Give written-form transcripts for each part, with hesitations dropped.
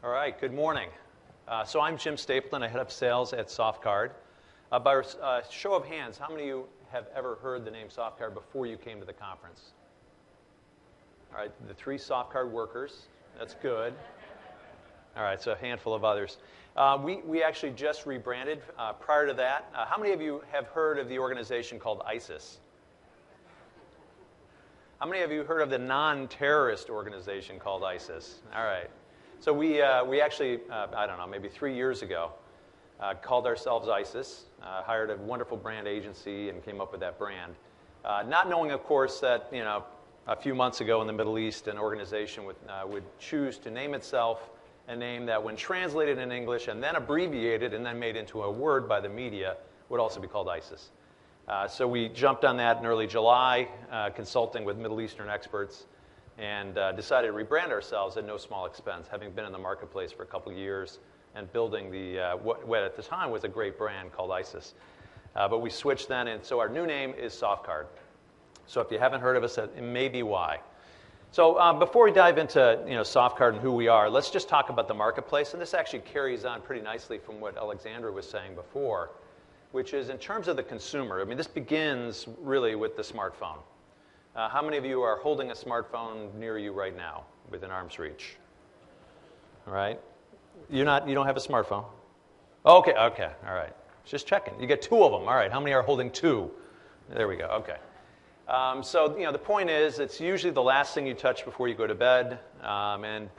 All right, good morning. So I'm Jim Stapleton. I head up sales at Softcard. By a show of hands, how many of you have ever heard the name Softcard before you came to the conference? All right, the 3 Softcard workers. That's good. All right, so a handful of others. We actually just rebranded. Prior to that, how many of you have heard of the organization called ISIS? How many of you heard of the non-terrorist organization called ISIS? All right. So we actually, I don't know, maybe 3 years ago, called ourselves ISIS, hired a wonderful brand agency and came up with that brand. Not knowing, of course, that, a few months ago in the Middle East, an organization would choose to name itself a name that when translated in English and then abbreviated and then made into a word by the media would also be called ISIS. So we jumped on that in early July, consulting with Middle Eastern experts, and decided to rebrand ourselves at no small expense, having been in the marketplace for a couple of years and building what at the time was a great brand called ISIS. But we switched then, and so our new name is Softcard. So if you haven't heard of us, it may be why. So before we dive into Softcard and who we are, let's just talk about the marketplace. And this actually carries on pretty nicely from what Alexandra was saying before, which is in terms of the consumer. I mean, this begins really with the smartphone. How many of you are holding a smartphone near you right now, within arm's reach? All right. You don't have a smartphone? Okay, all right. Just checking. You get 2 of them. All right. How many are holding 2? There we go. Okay. So the point is, it's usually the last thing you touch before you go to bed, and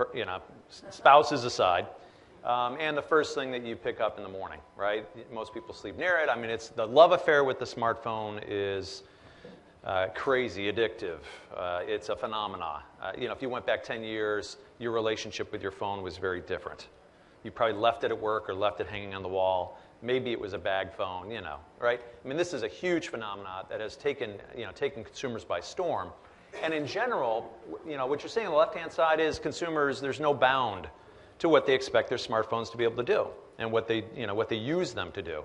spouses aside, and the first thing that you pick up in the morning. Right. Most people sleep near it. I mean, it's the love affair with the smartphone is crazy, addictive. It's a phenomenon. If you went back 10 years, your relationship with your phone was very different. You probably left it at work or left it hanging on the wall. Maybe it was a bag phone, right? I mean, this is a huge phenomenon that has taken consumers by storm. And in general, what you're seeing on the left-hand side is consumers, there's no bound to what they expect their smartphones to be able to do and what they use them to do.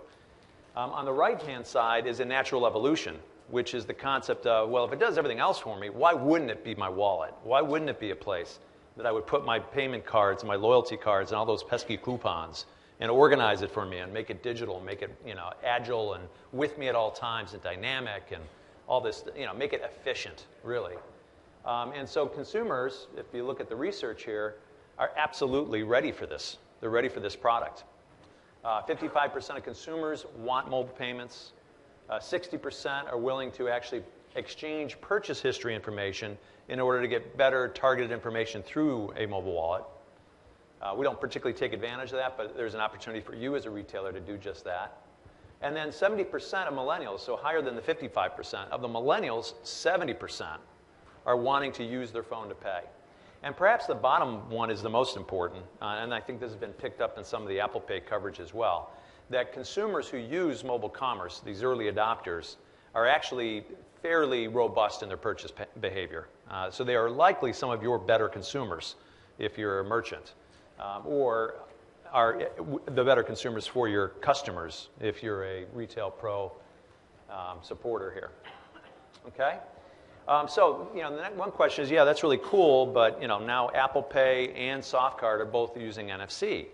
On the right-hand side is a natural evolution, which is the concept of, well, if it does everything else for me, why wouldn't it be my wallet? Why wouldn't it be a place that I would put my payment cards, my loyalty cards, and all those pesky coupons and organize it for me and make it digital, make it agile and with me at all times and dynamic and all this, make it efficient, really. And so consumers, if you look at the research here, are absolutely ready for this. They're ready for this product. 55% of consumers want mobile payments. 60% are willing to actually exchange purchase history information in order to get better targeted information through a mobile wallet. We don't particularly take advantage of that, but there's an opportunity for you as a retailer to do just that. And then 70% of millennials, so higher than the 55%, of the millennials, 70% are wanting to use their phone to pay. And perhaps the bottom one is the most important, and I think this has been picked up in some of the Apple Pay coverage as well, that consumers who use mobile commerce, these early adopters, are actually fairly robust in their purchase behavior. So they are likely some of your better consumers if you're a merchant, or are the better consumers for your customers if you're a retail pro supporter here. Okay? So, the next one question is, yeah, that's really cool, but, now Apple Pay and Softcard are both using NFC.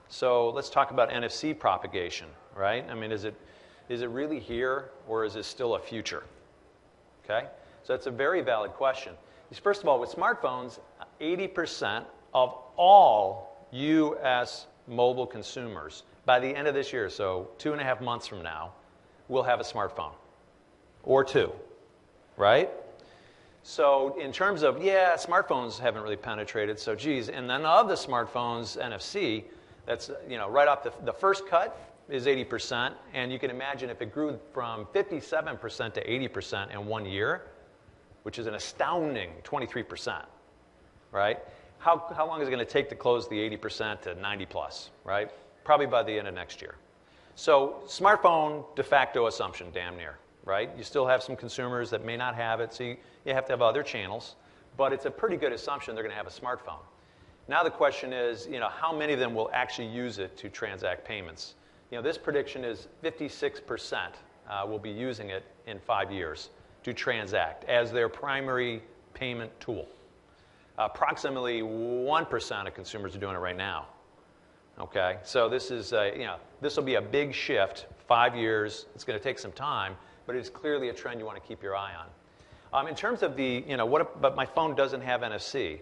So let's talk about NFC propagation, right? I mean, is it really here, or is it still a future? Okay? So that's a very valid question. First of all, with smartphones, 80% of all U.S. mobile consumers, by the end of this year, so 2.5 months from now, will have a smartphone. Or 2, right? So in terms of, smartphones haven't really penetrated, so geez. And then of the smartphones, NFC, that's, right off the first cut is 80%, and you can imagine if it grew from 57% to 80% in 1 year, which is an astounding 23%, right? How long is it going to take to close the 80% to 90 plus, right? Probably by the end of next year. So smartphone de facto assumption, damn near, right? You still have some consumers that may not have it, so you have to have other channels, but it's a pretty good assumption they're going to have a smartphone. Now the question is, how many of them will actually use it to transact payments? This prediction is 56% will be using it in 5 years to transact as their primary payment tool. Approximately 1% of consumers are doing it right now. Okay, so this is this will be a big shift. 5 years. It's going to take some time, but it's clearly a trend you want to keep your eye on. In terms of the but my phone doesn't have NFC.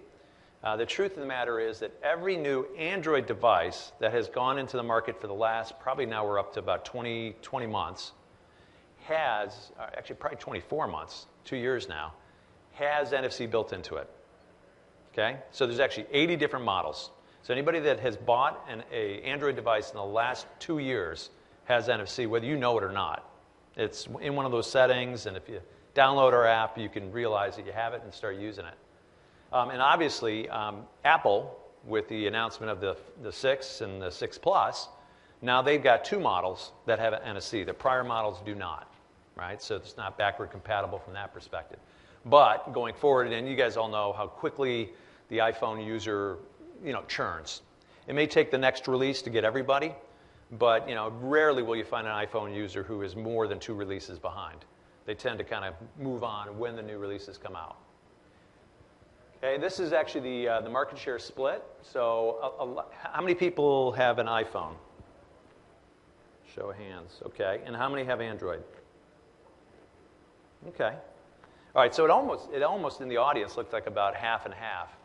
The truth of the matter is that every new Android device that has gone into the market for the last, probably now we're up to about 20 months, has, actually probably 24 months, 2 years now, has NFC built into it. Okay? So there's actually 80 different models. So anybody that has bought an Android device in the last 2 years has NFC, whether you know it or not. It's in one of those settings, and if you download our app, you can realize that you have it and start using it. And obviously, Apple, with the announcement of the 6 and the 6 Plus, now they've got 2 models that have NFC. The prior models do not, right? So it's not backward compatible from that perspective. But going forward, and you guys all know how quickly the iPhone user, churns. It may take the next release to get everybody, but rarely will you find an iPhone user who is more than 2 releases behind. They tend to kind of move on when the new releases come out. Okay, this is actually the market share split. So how many people have an iPhone? Show of hands. Okay, and how many have Android? Okay. All right, so it almost in the audience looked like about half and half.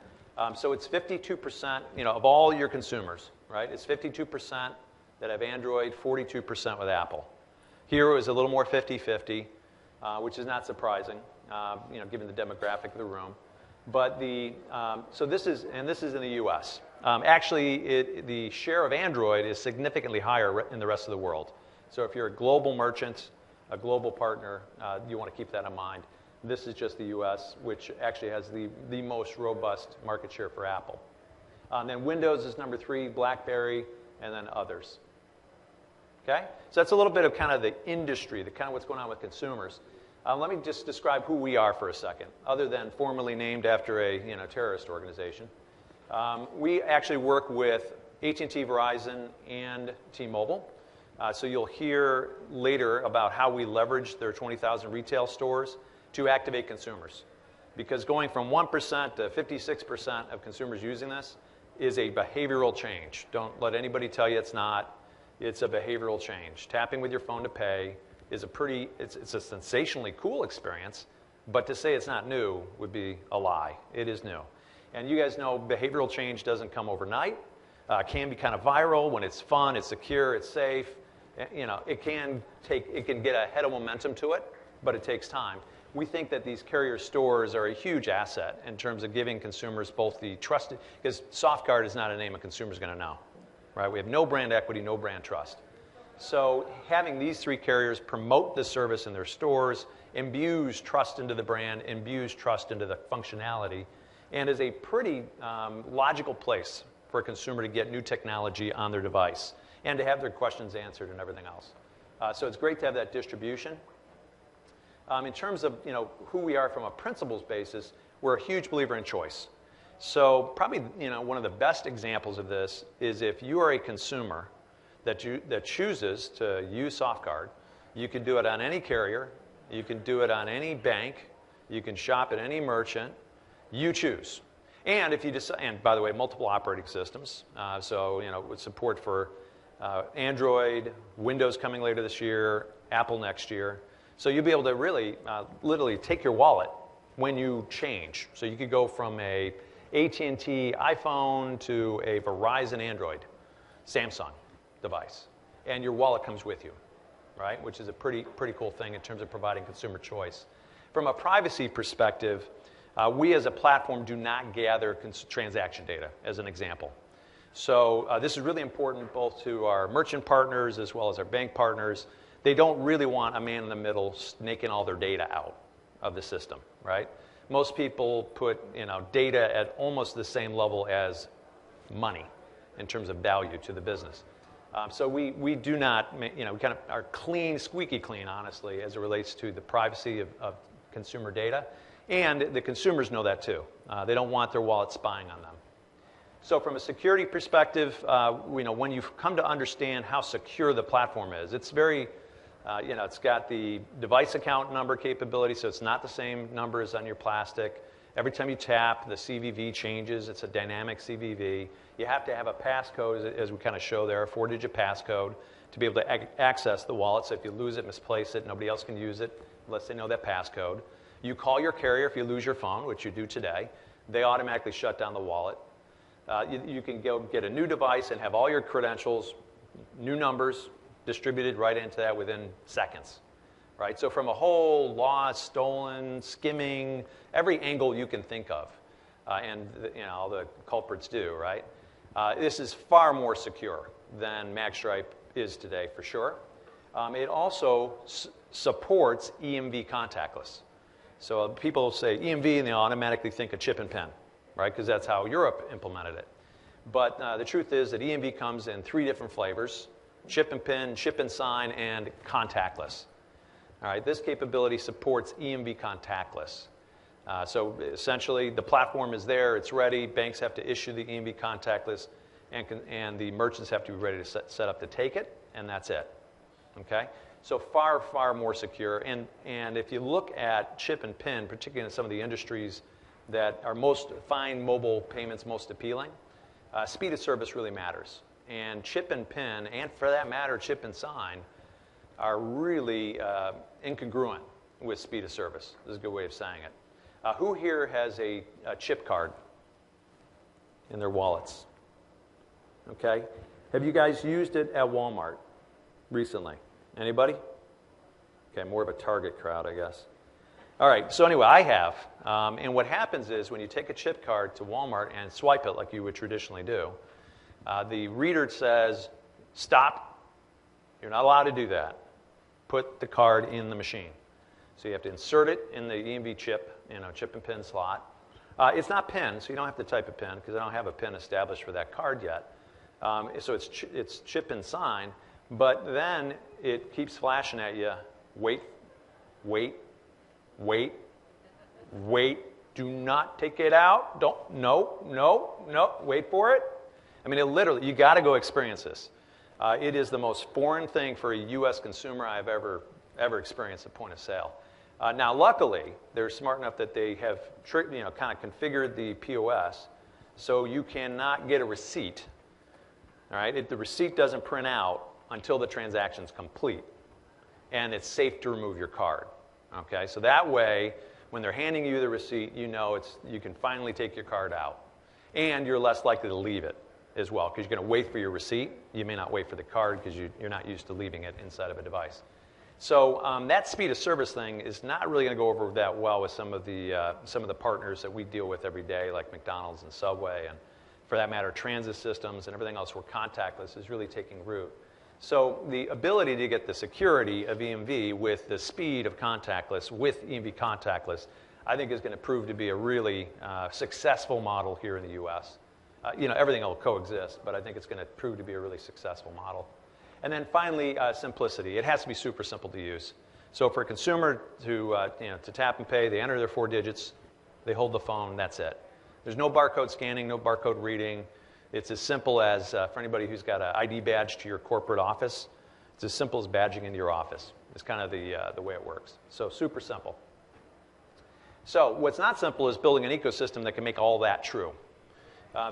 So it's 52%, of all your consumers, right? It's 52% that have Android, 42% with Apple. Here it was a little more 50-50, which is not surprising, given the demographic of the room. But so this is in the U.S. Actually, the share of Android is significantly higher in the rest of the world. So if you're a global merchant, a global partner, you want to keep that in mind. This is just the U.S., which actually has the most robust market share for Apple. Then Windows is number 3, BlackBerry, and then others. Okay? So that's a little bit of kind of the industry, the kind of what's going on with consumers. Let me just describe who we are for a second, other than formerly named after a terrorist organization. We actually work with AT&T, Verizon, and T-Mobile. So you'll hear later about how we leverage their 20,000 retail stores to activate consumers. Because going from 1% to 56% of consumers using this is a behavioral change. Don't let anybody tell you it's not. It's a behavioral change. Tapping with your phone to pay is it's a sensationally cool experience, but to say it's not new would be a lie. It is new. And you guys know behavioral change doesn't come overnight. It can be kind of viral when it's fun, it's secure, it's safe. It can get a head of momentum to it, but it takes time. We think that these carrier stores are a huge asset in terms of giving consumers both the trust, because Softcard is not a name a consumer's going to know, right? We have no brand equity, no brand trust. So having these 3 carriers promote the service in their stores imbues trust into the brand, imbues trust into the functionality, and is a pretty logical place for a consumer to get new technology on their device and to have their questions answered and everything else. So it's great to have that distribution. In terms of who we are from a principles basis, we're a huge believer in choice. So probably one of the best examples of this is if you are a consumer that chooses to use Softcard, you can do it on any carrier, you can do it on any bank, you can shop at any merchant, you choose. And if you decide, and by the way, multiple operating systems, with support for Android, Windows coming later this year, Apple next year. So you'll be able to really, literally take your wallet when you change. So you could go from a AT&T iPhone to a Verizon Android, Samsung device, and your wallet comes with you, right? Which is a pretty cool thing in terms of providing consumer choice. From a privacy perspective, we as a platform do not gather transaction data, as an example. So this is really important both to our merchant partners as well as our bank partners. They don't really want a man in the middle snaking all their data out of the system, right? Most people put data at almost the same level as money in terms of value to the business. So we do not, we kind of are clean, squeaky clean, honestly, as it relates to the privacy of consumer data. And the consumers know that too. They don't want their wallet spying on them. So from a security perspective, when you've come to understand how secure the platform is, it's very, it's got the device account number capability, so it's not the same numbers on your plastic. Every time you tap, the CVV changes. It's a dynamic CVV. You have to have a passcode, as we kind of show there, a 4-digit passcode, to be able to access the wallet. So if you lose it, misplace it, nobody else can use it unless they know that passcode. You call your carrier if you lose your phone, which you do today. They automatically shut down the wallet. You can go get a new device and have all your credentials, new numbers, distributed right into that within seconds. Right? So from a whole lost, stolen, skimming, every angle you can think of, and all the culprits do, right? This is far more secure than magstripe is today, for sure. It also supports EMV contactless. So people say EMV and they automatically think of chip and pin, right? Because that's how Europe implemented it. But the truth is that EMV comes in 3 different flavors: chip and pin, chip and sign, and contactless. All right, this capability supports EMV contactless. So essentially, the platform is there, it's ready. Banks have to issue the EMV contactless, and the merchants have to be ready to set up to take it, and that's it. Okay? So far, far more secure. And if you look at chip and pin, particularly in some of the industries that are find mobile payments most appealing, speed of service really matters. And chip and pin, and for that matter, chip and sign, are really incongruent with speed of service. This is a good way of saying it. Who here has a chip card in their wallets? Okay. Have you guys used it at Walmart recently? Anybody? Okay, more of a Target crowd, I guess. All right, so anyway, I have. And what happens is when you take a chip card to Walmart and swipe it like you would traditionally do, the reader says, stop. You're not allowed to do that. Put the card in the machine. So you have to insert it in the EMV chip, chip and pin slot. It's not PIN, so you don't have to type a PIN because I don't have a PIN established for that card yet. So it's chip and sign, but then it keeps flashing at you. Wait, wait, wait, wait. Do not take it out. No, wait for it. I mean, you got to go experience this. It is the most foreign thing for a U.S. consumer I've ever experienced at point of sale. Now, luckily, they're smart enough that they have kind of configured the POS so you cannot get a receipt. All right, the receipt doesn't print out until the transaction's complete, and it's safe to remove your card. Okay, so that way, when they're handing you the receipt, you can finally take your card out, and you're less likely to leave it as well, because you're going to wait for your receipt. You may not wait for the card because you're not used to leaving it inside of a device. So that speed of service thing is not really going to go over that well with some of the partners that we deal with every day, like McDonald's and Subway, and for that matter, transit systems and everything else where contactless is really taking root. So the ability to get the security of EMV with the speed of contactless with EMV contactless, I think is going to prove to be a really successful model here in the U.S. Everything will coexist, but I think it's going to prove to be a really successful model. And then finally, simplicity. It has to be super simple to use. So for a consumer to tap and pay, they enter their 4 digits, they hold the phone, that's it. There's no barcode scanning, no barcode reading. It's as simple as, for anybody who's got an ID badge to your corporate office, it's as simple as badging into your office. It's kind of the way it works. So super simple. So what's not simple is building an ecosystem that can make all that true.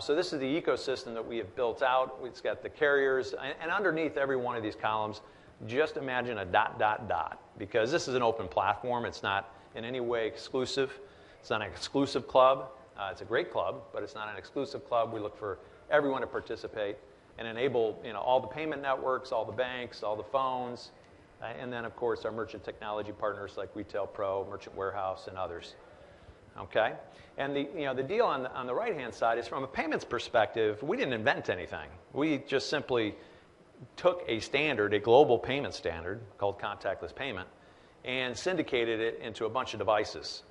So this is the ecosystem that we have built out. It's got the carriers, and underneath every one of these columns, just imagine a ... because this is an open platform. It's not in any way exclusive. It's not an exclusive club. It's a great club, but it's not an exclusive club. We look for everyone to participate and enable all the payment networks, all the banks, all the phones, and then, of course, our merchant technology partners like Retail Pro, Merchant Warehouse, and others. Okay? And the deal on the right-hand side is from a payments perspective, we didn't invent anything. We just simply took a standard, a global payment standard called contactless payment, and syndicated it into a bunch of devices.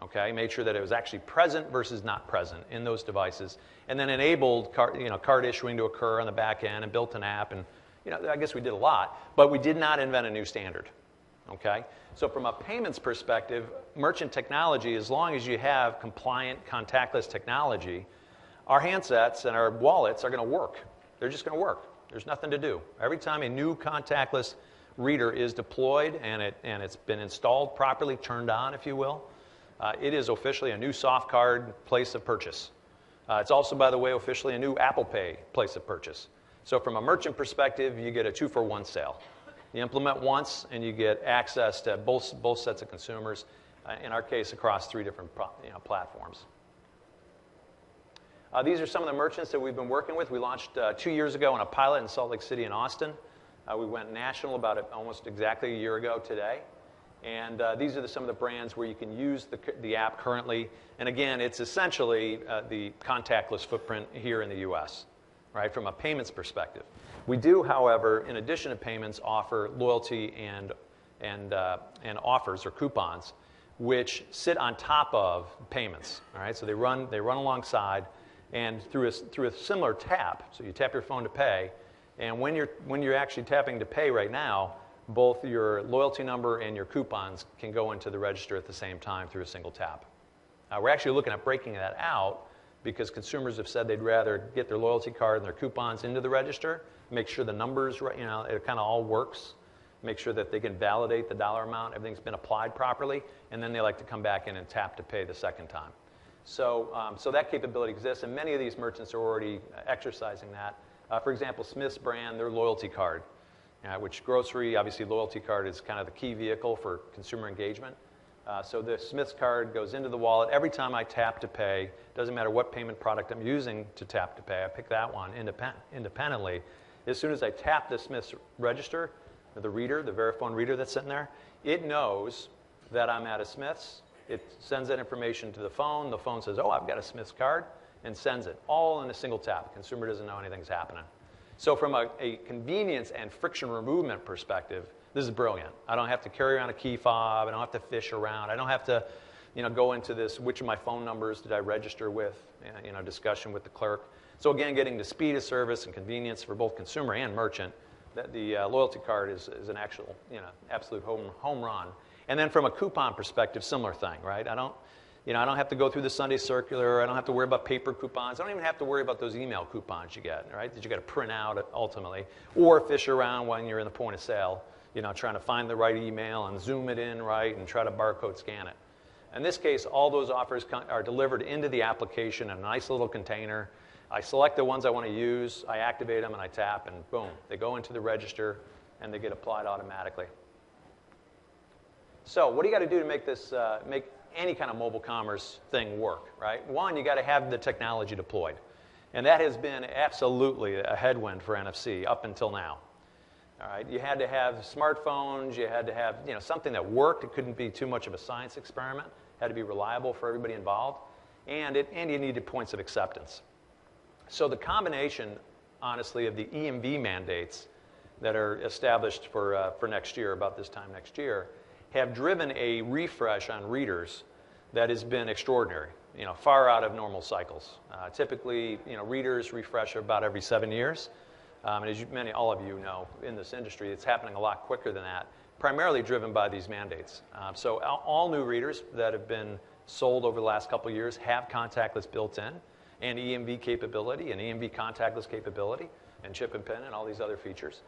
Okay? Made sure that it was actually present versus not present in those devices, and then enabled card issuing to occur on the back end and built an app, and I guess we did a lot, but we did not invent a new standard. Okay? So from a payments perspective, merchant technology, as long as you have compliant contactless technology, our handsets and our wallets are going to work. They're just going to work. There's nothing to do. Every time a new contactless reader is deployed and it's been installed properly, turned on, if you will, It is officially a new Softcard place of purchase. It's also, by the way, officially a new Apple Pay place of purchase. So from a merchant perspective, you get a 2-for-1 sale. You implement once, and you get access to both sets of consumers, in our case, across 3 different platforms. These are some of the merchants that we've been working with. We launched 2 years ago in a pilot in Salt Lake City and Austin. We went national about almost exactly a year ago today. And these are some of the brands where you can use the app currently. And again, it's essentially the contactless footprint here in the U.S., right, from a payments perspective. We do, however, in addition to payments, offer loyalty and offers or coupons, which sit on top of payments. All right, so they run alongside, and through a similar tap. So you tap your phone to pay, and when you're actually tapping to pay right now, both your loyalty number and your coupons can go into the register at the same time through a single tap. We're actually looking at breaking that out because consumers have said they'd rather get their loyalty card and their coupons into the register, make sure the numbers, it kind of all works, make sure that they can validate the dollar amount, everything's been applied properly, and then they like to come back in and tap to pay the second time. So that capability exists, and many of these merchants are already exercising that. For example, Smith's brand, their loyalty card, which grocery, obviously loyalty card is kind of the key vehicle for consumer engagement. So the Smith's card goes into the wallet. Every time I tap to pay, doesn't matter what payment product I'm using to tap to pay, I pick that one independently. As soon as I tap the Smith's register, the reader, the Verifone reader that's sitting there, it knows that I'm at a Smith's. It sends that information to the phone. The phone says, oh, I've got a Smith's card, and sends it all in a single tap. The consumer doesn't know anything's happening. So from a convenience and friction removement perspective, this is brilliant. I don't have to carry around a key fob. I don't have to fish around. I don't have to go into this, which of my phone numbers did I register with, discussion with the clerk. So again, getting the speed of service and convenience for both consumer and merchant, that the loyalty card is an actual, absolute home run. And then from a coupon perspective, similar thing, right? I don't have to go through the Sunday circular. I don't have to worry about paper coupons. I don't even have to worry about those email coupons you get, right, that you got to print out ultimately, or fish around when you're in the point of sale, trying to find the right email and zoom it in right and try to barcode scan it. In this case, all those offers are delivered into the application in a nice little container. I select the ones I want to use, I activate them, and I tap, and boom, they go into the register, and they get applied automatically. So what do you got to do to make this make any kind of mobile commerce thing work, right? One, you got to have the technology deployed. And that has been absolutely a headwind for NFC up until now. All right, you had to have smartphones, you had to have something that worked. It couldn't be too much of a science experiment. It had to be reliable for everybody involved. And you needed points of acceptance. So the combination, honestly, of the EMV mandates that are established for next year, about this time next year, have driven a refresh on readers that has been extraordinary, far out of normal cycles. Typically, readers refresh about every 7 years. And as all of you know, in this industry, it's happening a lot quicker than that, primarily driven by these mandates. So all new readers that have been sold over the last couple of years have contactless built in, and EMV capability, and EMV contactless capability, and chip and pin, and all these other features.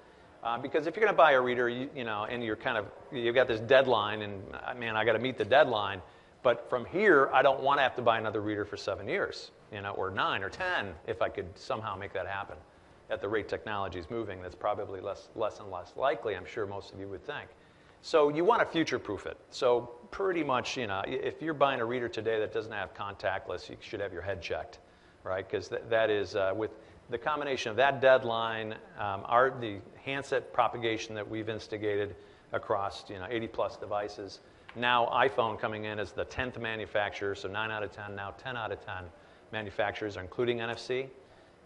Because if you're going to buy a reader, and you've got this deadline, and man, I got to meet the deadline. But from here, I don't want to have to buy another reader for 7 years, or 9 or 10, if I could somehow make that happen. At the rate technology is moving, that's probably less and less likely, I'm sure most of you would think. So you want to future-proof it. So pretty much, if you're buying a reader today that doesn't have contactless, you should have your head checked, right? Because that is with the combination of that deadline, the handset propagation that we've instigated across 80-plus devices. Now iPhone coming in as the 10th manufacturer, so 9 out of 10, now 10 out of 10 manufacturers are including NFC.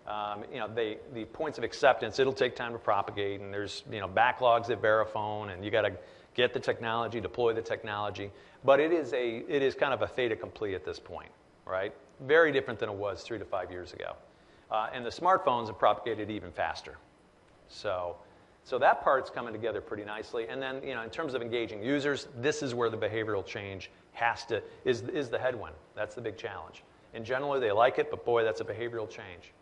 The points of acceptance, it'll take time to propagate, and there's backlogs at Verifone, and you got to get the technology, deploy the technology. But it is kind of a fait accompli at this point, right? Very different than it was 3 to 5 years ago. And the smartphones have propagated even faster. So that part's coming together pretty nicely. And then, in terms of engaging users, this is where the behavioral change is the headwind. That's the big challenge. And generally, they like it, but boy, that's a behavioral change.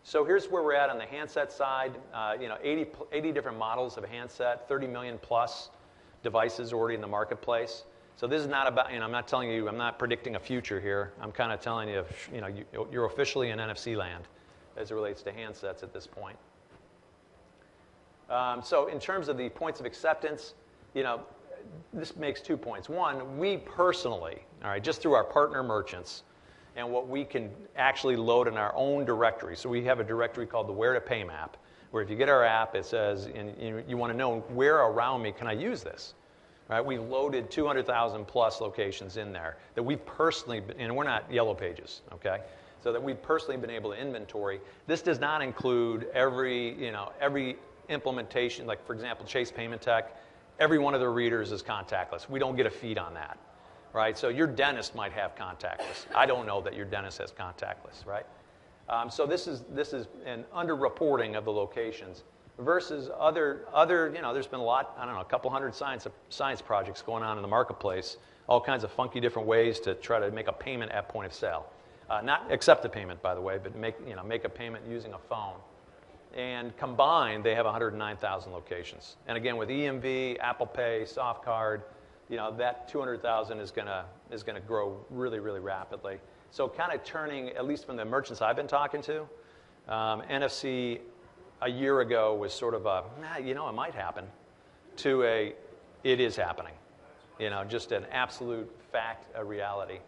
So here's where we're at on the handset side. 80 different models of handset, 30 million plus devices already in the marketplace. So this is not about, I'm not telling you, I'm not predicting a future here. I'm kind of telling you, you're officially in NFC land as it relates to handsets at this point. So in terms of the points of acceptance, this makes 2 points. One, we personally, all right, just through our partner merchants and what we can actually load in our own directory. So we have a directory called the Where to Pay map, where if you get our app, it says, and you want to know where around me can I use this. Right? We've loaded 200,000 plus locations in there that we've personally, and we're not Yellow Pages, okay? So that we've personally been able to inventory. This does not include every implementation, like for example, Chase Payment Tech, every one of their readers is contactless. We don't get a feed on that, right? So your dentist might have contactless. I don't know that your dentist has contactless, right? So this is an underreporting of the locations versus other, there's been a lot, I don't know, a couple hundred science projects going on in the marketplace, all kinds of funky different ways to try to make a payment at point of sale. Not accept a payment, by the way, but make a payment using a phone. And combined, they have 109,000 locations. And again, with EMV, Apple Pay, Softcard, that 200,000 is going to grow really, really rapidly. So kind of turning, at least from the merchants I've been talking to, NFC a year ago was sort of a, it might happen, to it is happening. Just an absolute fact, a reality,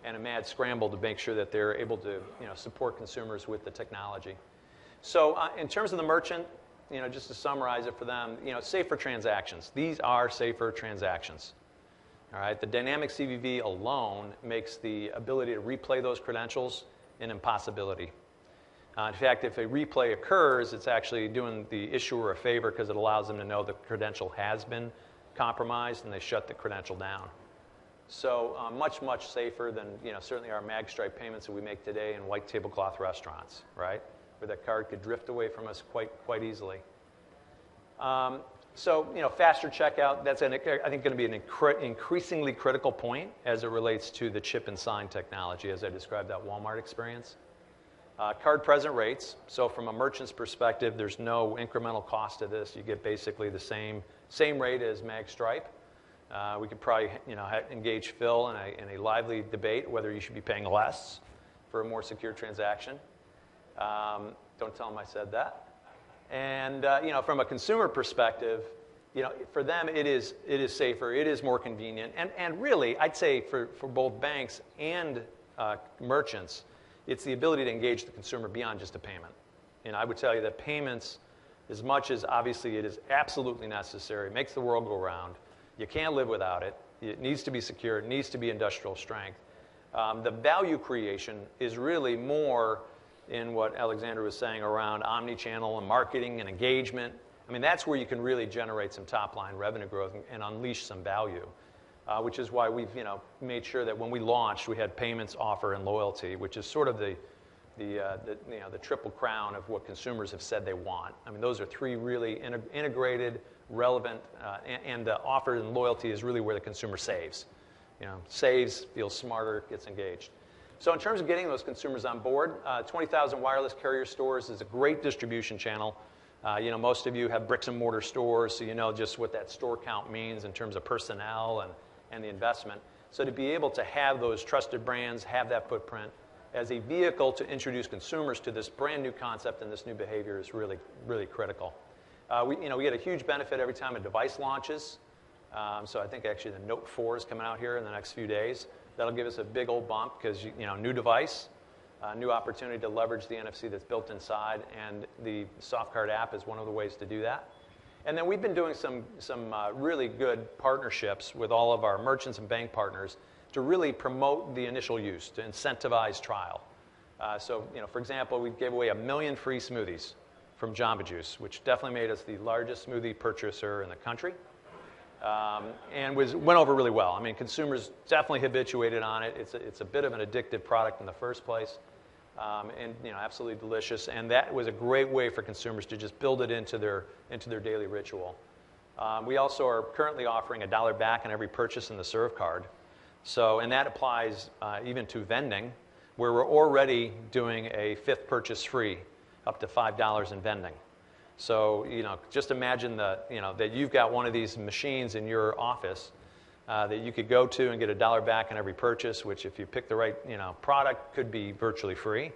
and a mad scramble to make sure that they're able to, support consumers with the technology. So in terms of the merchant, just to summarize it for them, safer transactions. These are safer transactions. All right, the dynamic CVV alone makes the ability to replay those credentials an impossibility. In fact, if a replay occurs, it's actually doing the issuer a favor because it allows them to know the credential has been compromised and they shut the credential down. So much, much safer than certainly our magstripe payments that we make today in white tablecloth restaurants, right? Where that card could drift away from us quite easily. So faster checkout, that's I think going to be an increasingly critical point as it relates to the chip and sign technology as I described that Walmart experience. Card present rates, so from a merchant's perspective, there's no incremental cost to this. You get basically the same rate as magstripe. We could probably engage Phil in a lively debate whether you should be paying less for a more secure transaction. Don't tell them I said that. And from a consumer perspective, for them it is safer, it is more convenient, and really I'd say for both banks and merchants, it's the ability to engage the consumer beyond just a payment. I would tell you that payments, as much as obviously it is absolutely necessary, makes the world go round. You can't live without it. It needs to be secure. It needs to be industrial strength. The value creation is really more in what Alexander was saying around omni-channel and marketing and engagement. I mean, that's where you can really generate some top-line revenue growth and unleash some value, which is why we've made sure that when we launched, we had payments, offer, and loyalty, which is sort of the triple crown of what consumers have said they want. I mean, those are three really integrated, relevant, and the offer and loyalty is really where the consumer saves. Saves, feels smarter, gets engaged. So in terms of getting those consumers on board, 20,000 wireless carrier stores is a great distribution channel. Most of you have bricks and mortar stores, so you know just what that store count means in terms of personnel and the investment. So to be able to have those trusted brands, have that footprint as a vehicle to introduce consumers to this brand new concept and this new behavior is really, really critical. We get a huge benefit every time a device launches. So I think actually the Note 4 is coming out here in the next few days. That'll give us a big old bump because, new device, new opportunity to leverage the NFC that's built inside, and the Softcard app is one of the ways to do that. And then we've been doing some really good partnerships with all of our merchants and bank partners to really promote the initial use, to incentivize trial. So, for example, we gave away 1 million free smoothies from Jamba Juice, which definitely made us the largest smoothie purchaser in the country. And went over really well. I mean, consumers definitely habituated on it. It's a bit of an addictive product in the first place, and absolutely delicious. And that was a great way for consumers to just build it into their daily ritual. We also are currently offering $1 back on every purchase in the Serve card. So, and that applies even to vending, where we're already doing a 5th purchase free, up to $5 in vending. So, just imagine that you've got one of these machines in your office that you could go to and get $1 back on every purchase, which if you pick the right product could be virtually free.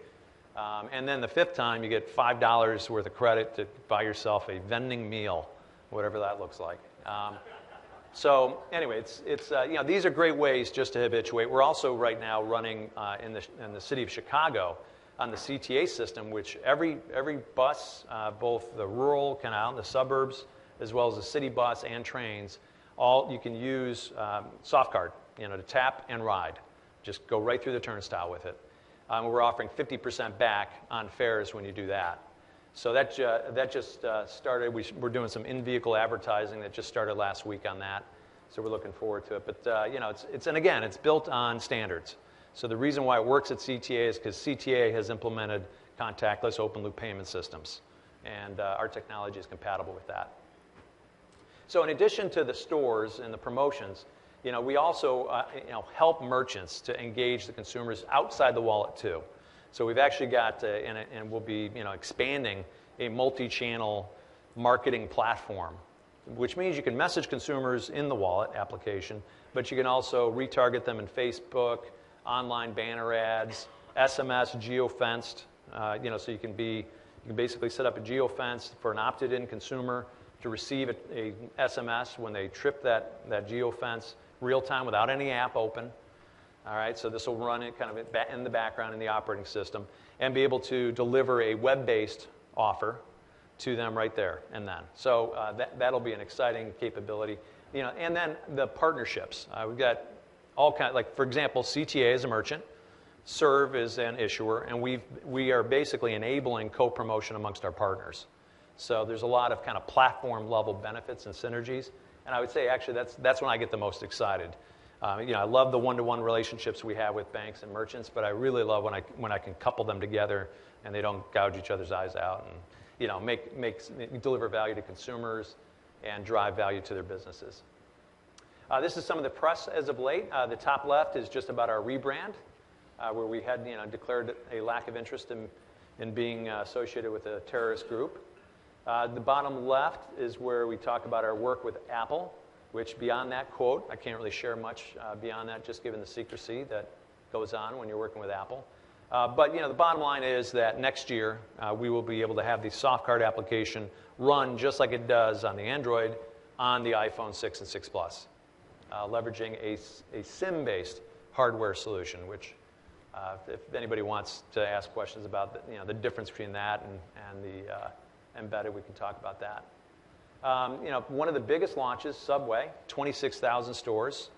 And then the 5th time you get $5 worth of credit to buy yourself a vending meal, whatever that looks like. So anyway, these are great ways just to habituate. We're also right now running in the city of Chicago on the CTA system, which every bus, both the rural, kind of out in the suburbs, as well as the city bus and trains, all you can use Softcard, to tap and ride. Just go right through the turnstile with it. We're offering 50% back on fares when you do that. So that just started. We're doing some in-vehicle advertising that just started last week on that. So we're looking forward to it. But it's built on standards. So the reason why it works at CTA is because CTA has implemented contactless open-loop payment systems, and our technology is compatible with that. So in addition to the stores and the promotions, we also help merchants to engage the consumers outside the wallet too. So we've actually got, and we'll be expanding a multi-channel marketing platform, which means you can message consumers in the wallet application, but you can also retarget them in Facebook, online banner ads, SMS, geofenced. So you can basically set up a geofence for an opted-in consumer to receive a SMS when they trip that geofence real time without any app open. All right, so this will run it kind of in the background in the operating system and be able to deliver a web-based offer to them right there and then. So that'll be an exciting capability. And then the partnerships. We've got all kinds, like for example, CTA is a merchant, Serve is an issuer, and we are basically enabling co-promotion amongst our partners. So there's a lot of kind of platform level benefits and synergies. And I would say actually that's when I get the most excited. I love the one-to-one relationships we have with banks and merchants, but I really love when I can couple them together and they don't gouge each other's eyes out and deliver value to consumers and drive value to their businesses. This is some of the press as of late. The top left is just about our rebrand, where we had declared a lack of interest in being associated with a terrorist group. The bottom left is where we talk about our work with Apple, which beyond that quote, I can't really share much beyond that, just given the secrecy that goes on when you're working with Apple. But the bottom line is that next year we will be able to have the Softcard application run just like it does on the Android on the iPhone 6 and 6 Plus, leveraging a SIM-based hardware solution, which if anybody wants to ask questions about the difference between that and the embedded, we can talk about that. One of the biggest launches, Subway, 26,000 stores.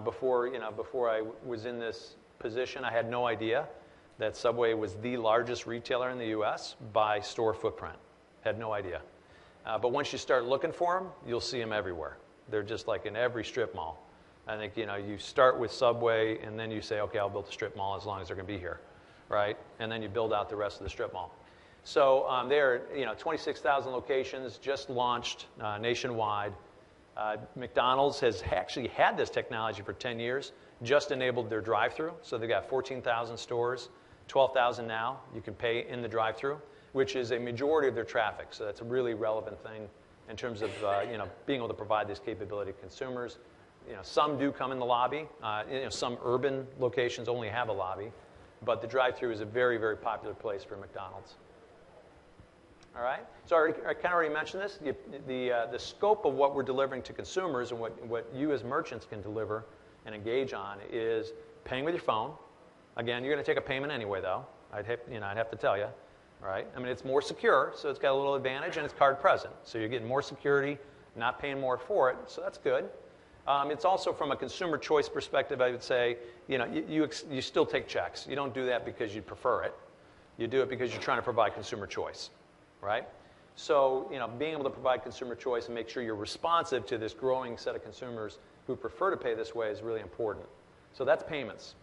Before I was in this position, I had no idea that Subway was the largest retailer in the U.S. by store footprint. Had no idea. But once you start looking for them, you'll see them everywhere. They're just like in every strip mall. I think you start with Subway and then you say, okay, I'll build a strip mall as long as they're going to be here, right? And then you build out the rest of the strip mall. So there, 26,000 locations, just launched nationwide. McDonald's has actually had this technology for 10 years, just enabled their drive-through. So they've got 14,000 stores, 12,000 now. You can pay in the drive-through, which is a majority of their traffic. So that's a really relevant thing in terms of being able to provide this capability to consumers. Some do come in the lobby. Some urban locations only have a lobby, but the drive-through is a very, very popular place for McDonald's. All right. So I kind of already mentioned this. The scope of what we're delivering to consumers and what you as merchants can deliver and engage on is paying with your phone. Again, you're going to take a payment anyway, though. I'd have to tell you. All right. I mean, it's more secure, so it's got a little advantage, and it's card present. So you're getting more security, not paying more for it. So that's good. It's also from a consumer choice perspective, I would say, you still take checks. You don't do that because you prefer it. You do it because you're trying to provide consumer choice, right? So, being able to provide consumer choice and make sure you're responsive to this growing set of consumers who prefer to pay this way is really important. So that's payments.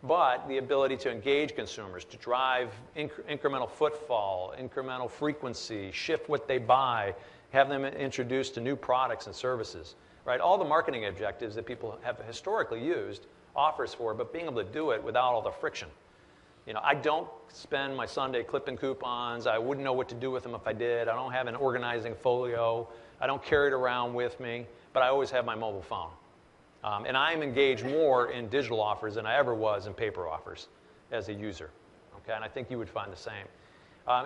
But the ability to engage consumers, to drive incremental footfall, incremental frequency, shift what they buy, have them introduced to new products and services. Right? All the marketing objectives that people have historically used offers for, but being able to do it without all the friction. I don't spend my Sunday clipping coupons. I wouldn't know what to do with them if I did. I don't have an organizing folio. I don't carry it around with me, but I always have my mobile phone. And I'm engaged more in digital offers than I ever was in paper offers as a user. Okay? And I think you would find the same.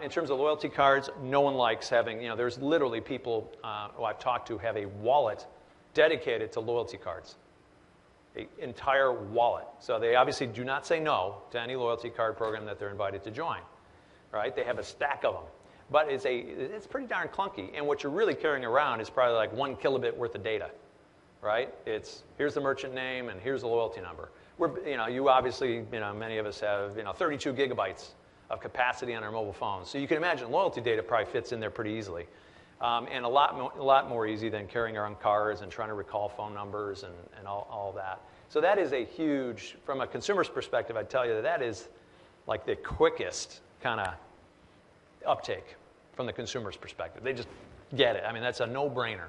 In terms of loyalty cards, no one likes having, there's literally people who I've talked to have a wallet dedicated to loyalty cards. An entire wallet. So they obviously do not say no to any loyalty card program that they're invited to join. Right? They have a stack of them. But it's pretty darn clunky. And what you're really carrying around is probably like 1 kilobit worth of data. Right? Here's the merchant name and here's the loyalty number. You obviously, many of us have, 32 gigabytes of capacity on our mobile phones. So you can imagine loyalty data probably fits in there pretty easily. And a lot more easy than carrying around cards and trying to recall phone numbers and all that. So that is a huge, from a consumer's perspective, I'd tell you that is like the quickest kind of uptake from the consumer's perspective. They just get it. I mean, that's a no-brainer,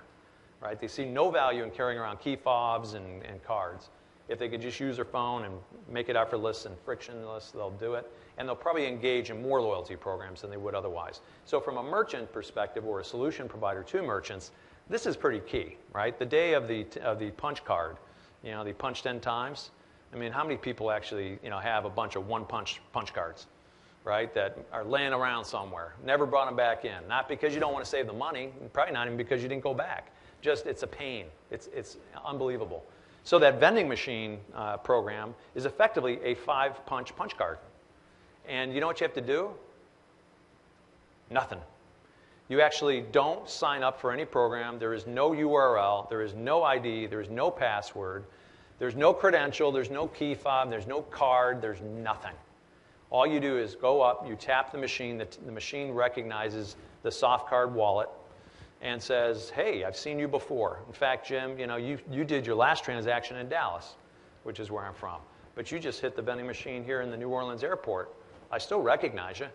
right? They see no value in carrying around key fobs and cards. If they could just use their phone and make it effortless and frictionless, they'll do it. And they'll probably engage in more loyalty programs than they would otherwise. So from a merchant perspective or a solution provider to merchants, this is pretty key, right? The day of the punch card, the punch 10 times. I mean, how many people actually, have a bunch of one-punch cards, right, that are laying around somewhere, never brought them back in? Not because you don't want to save the money, probably not even because you didn't go back. Just, it's a pain. It's unbelievable. So that vending machine program is effectively a 5-punch punch card. And you know what you have to do? Nothing. You actually don't sign up for any program. There is no URL. There is no ID. There is no password. There's no credential. There's no key fob. There's no card. There's nothing. All you do is go up, you tap the machine. The machine recognizes the Softcard wallet and says, hey, I've seen you before. In fact, Jim, you did your last transaction in Dallas, which is where I'm from. But you just hit the vending machine here in the New Orleans airport. I still recognize you.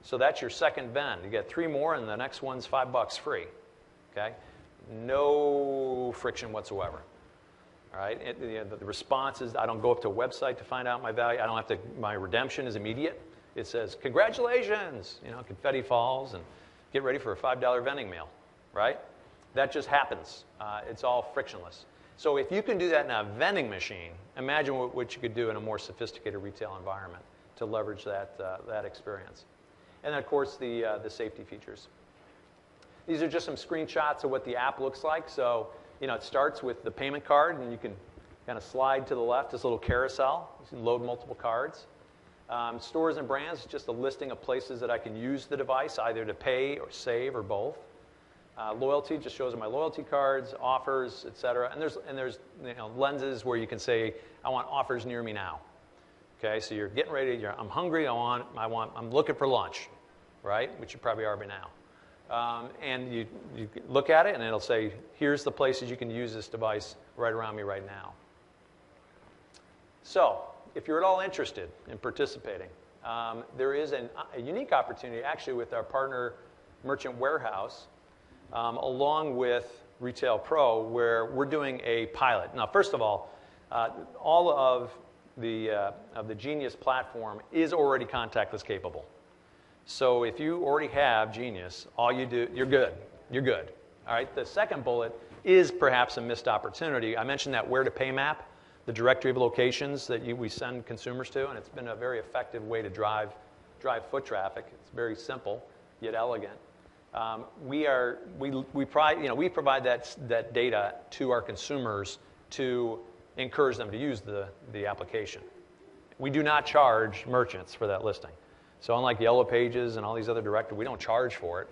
So that's your second vend. You get 3 more, and the next one's $5 free. Okay? No friction whatsoever. All right? The response is, I don't go up to a website to find out my value. I don't have to. My redemption is immediate. It says, congratulations. Confetti falls, and get ready for a $5 vending meal. Right? That just happens. It's all frictionless. So if you can do that in a vending machine, imagine what you could do in a more sophisticated retail environment to leverage that experience. And then, of course, the safety features. These are just some screenshots of what the app looks like. So, it starts with the payment card, and you can kind of slide to the left, this little carousel. You can load multiple cards. Stores and brands, just a listing of places that I can use the device, either to pay or save or both. Loyalty just shows my loyalty cards, offers, et cetera. And there's lenses where you can say, I want offers near me now. Okay, so you're getting ready. I'm hungry. I'm looking for lunch, right? Which you probably are by now. And you look at it, and it'll say, here's the places you can use this device right around me right now. So, if you're at all interested in participating, there is a unique opportunity actually with our partner Merchant Warehouse, along with Retail Pro, where we're doing a pilot. Now, first of all of the Genius platform is already contactless capable. So if you already have Genius, all you do, you're good. You're good. All right. The second bullet is perhaps a missed opportunity. I mentioned that where to pay map, the directory of locations that we send consumers to, and it's been a very effective way to drive foot traffic. It's very simple yet elegant. We provide that data to our consumers to encourage them to use the application. We do not charge merchants for that listing. So unlike Yellow Pages and all these other directories, we don't charge for it.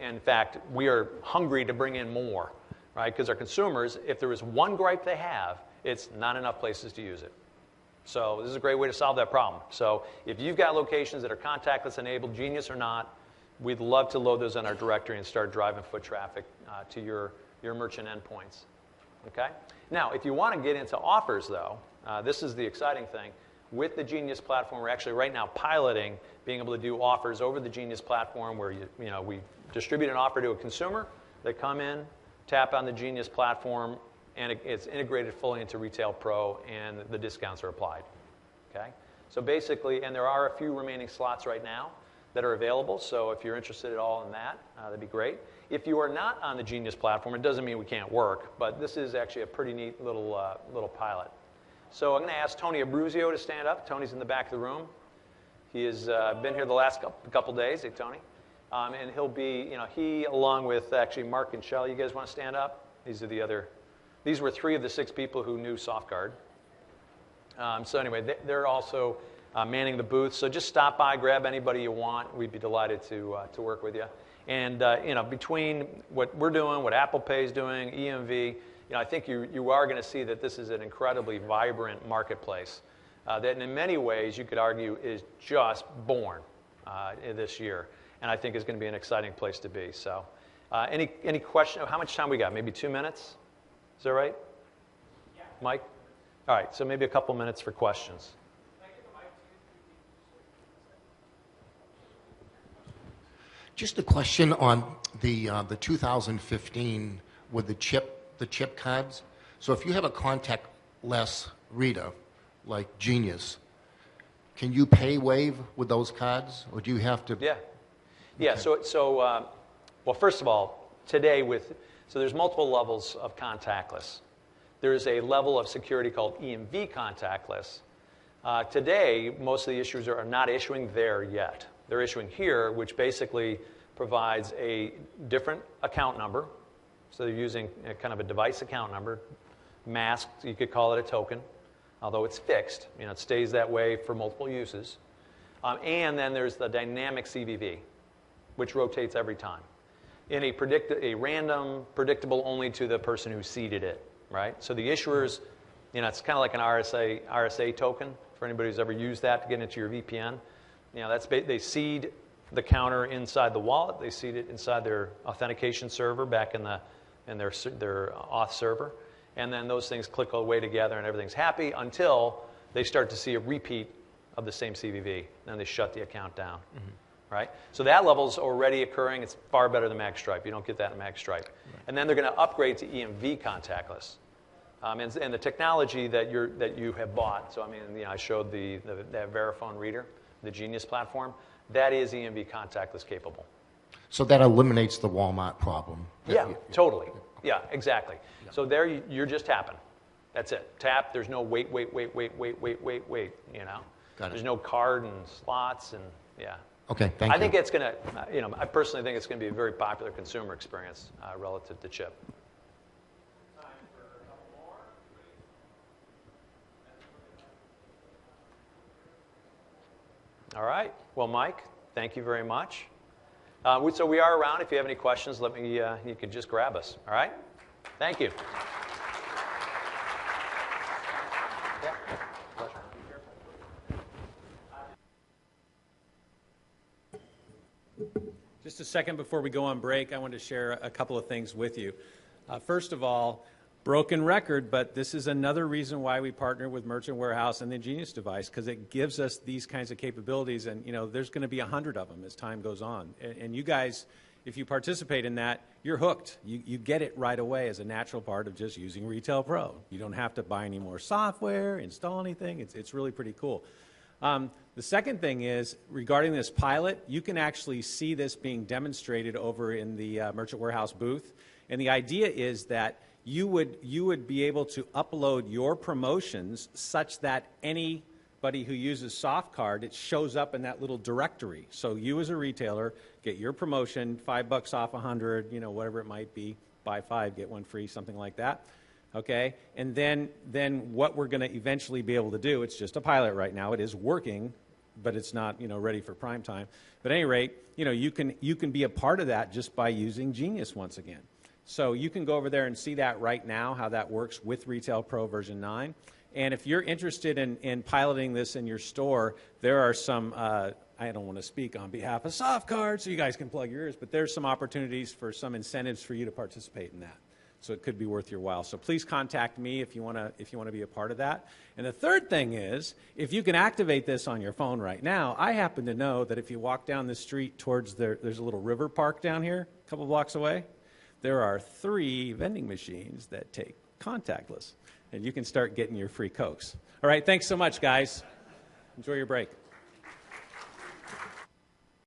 In fact, we are hungry to bring in more, right? Because our consumers, if there is one gripe they have, it's not enough places to use it. So this is a great way to solve that problem. So if you've got locations that are contactless enabled, Genius or not, we'd love to load those on our directory and start driving foot traffic to your merchant endpoints. Okay? Now, if you want to get into offers, though, this is the exciting thing. With the Genius platform, we're actually right now piloting being able to do offers over the Genius platform where we distribute an offer to a consumer. They come in, tap on the Genius platform, and it's integrated fully into Retail Pro, and the discounts are applied. Okay? So basically, and there are a few remaining slots right now. that are available. So if you're interested at all in that, that'd be great. If you are not on the Genius platform, it doesn't mean we can't work, but this is actually a pretty neat little pilot. So I'm going to ask Tony Abruzio to stand up. Tony's in the back of the room. He has been here the last couple days. Hey, Tony. And he'll be, he along with actually Mark and Shelley. You guys want to stand up? These were 3 of the 6 people who knew Softcard. So anyway, they're also manning the booth. So just stop by, grab anybody you want. We'd be delighted to work with you. And between what we're doing, what Apple Pay is doing, EMV, I think you are going to see that this is an incredibly vibrant marketplace that in many ways you could argue is just born this year. And I think is going to be an exciting place to be. So any question? How much time we got? Maybe 2 minutes? Is that right? Yeah. Mike? All right, so maybe a couple minutes for questions. Just a question on the 2015 with the chip cards. So if you have a contactless reader like Genius, can you pay wave with those cards, or do you have to? Yeah. Yeah. Okay. So well, first of all, today so there's multiple levels of contactless. There's a level of security called EMV contactless. Today, most of the issuers are not issuing there yet. They're issuing here, which basically provides a different account number. So they're using kind of a device account number, masked, you could call it a token, although it's fixed. It stays that way for multiple uses. And then there's the dynamic CVV, which rotates every time in a random, predictable only to the person who seeded it, right? So the issuers, it's kind of like an RSA token for anybody who's ever used that to get into your VPN. They seed the counter inside the wallet. They seed it inside their authentication server back in their auth server. And then those things click away together and everything's happy until they start to see a repeat of the same CVV. Then they shut the account down. Mm-hmm. Right? So that level's already occurring. It's far better than MagStripe. You don't get that in MagStripe. Right. And then they're going to upgrade to EMV contactless. And the technology that you have bought, so I showed that Verifone reader, the Genius platform, that is EMV contactless capable. So that eliminates the Walmart problem. Yeah, totally. Yeah, exactly. Yeah. So there you're just tapping. That's it. Tap. There's no wait. Got it. There's no card and slots and yeah. Okay, thank you. I think it's going to, I personally think it's going to be a very popular consumer experience relative to chip. Time for a couple more. All right. Well, Mike, thank you very much. So we are around. If you have any questions, you can just grab us. All right? Thank you. Yeah. Pleasure. Just a second before we go on break, I wanted to share a couple of things with you. First of all, broken record, but this is another reason why we partner with Merchant Warehouse and the Genius device, because it gives us these kinds of capabilities, and there's going to be 100 of them as time goes on. And you guys, if you participate in that, you're hooked. You get it right away as a natural part of just using Retail Pro. You don't have to buy any more software, install anything. It's really pretty cool. The second thing is, regarding this pilot, you can actually see this being demonstrated over in the Merchant Warehouse booth. And the idea is that you would be able to upload your promotions such that anybody who uses Softcard, it shows up in that little directory. So you as a retailer get your promotion, $5 off 100, whatever it might be, buy 5, get 1 free, something like that. Okay, and then what we're going to eventually be able to do, it's just a pilot right now, it is working, but it's not ready for prime time. But at any rate, you can be a part of that just by using Genius once again. So you can go over there and see that right now, how that works with Retail Pro version 9. And if you're interested in piloting this in your store, there are some, I don't want to speak on behalf of Softcard, so you guys can plug your ears, but there's some opportunities for some incentives for you to participate in that. So it could be worth your while. So please contact me if you want to be a part of that. And the third thing is, if you can activate this on your phone right now, I happen to know that if you walk down the street towards there's a little river park down here, a couple blocks away. There are 3 vending machines that take contactless, and you can start getting your free Cokes. All right, thanks so much, guys. Enjoy your break.